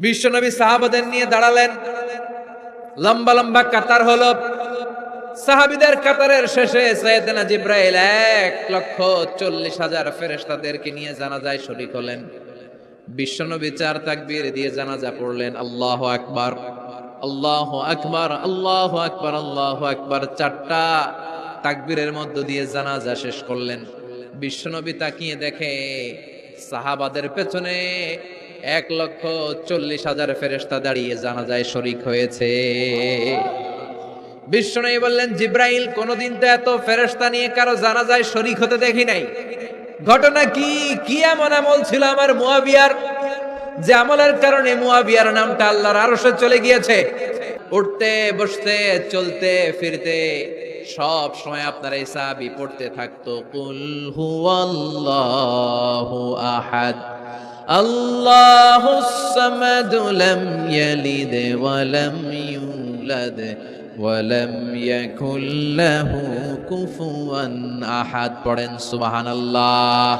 বিশ্বনবী সাহাবাদের নিয়ে দাঁড়ালেন, লম্বা লম্বা কাতার হলো। সাহাবীদের কাতারের শেষে সাইয়েদনা জিব্রাইল 1,40,000 ফেরেশতাদেরকে নিয়ে জানাজায় শরীক হলেন। বিশ্বনবী 4 তাকবীর দিয়ে জানাজা পড়লেন। আল্লাহু আকবার, আল্লাহু আকবার, আল্লাহু আকবার, আল্লাহু আকবার। 4টা তাকবীরের মধ্য দিয়ে জানাজা শেষ করলেন। বিশ্বনবী তাকিয়ে দেখে সাহাবাদের পেছনে 1,40,000 ফেরেশতা দাঁড়িয়ে জানাজায় শরীক হয়েছে। বিশ্বনবী বললেন, জিব্রাইল, কোনদিন তো এত ফেরেশতা নিয়ে কারো জানাজায় শরীক হতে দেখি নাই। ঘটনা কি? কি এমন আমল ছিল আমার মুয়াবিয়ার, যে আমলের কারণে মুয়াবিয়ার নামটা আল্লাহর আরশে চলে গিয়েছে? উঠতে বসতে চলতে ফিরতে সব সময় আপনার এই সাহাবী পড়তে থাকতো, কুল হুয়াল্লাহু আহাদ, আল্লাহুস সামাদ, লাম ইয়ালিদ ওয়া লাম ইউলাদ ওয়া লাম ইয়াকুল লাহু কুফুয়ান আহাদ। পড়েন সুবহানাল্লাহ।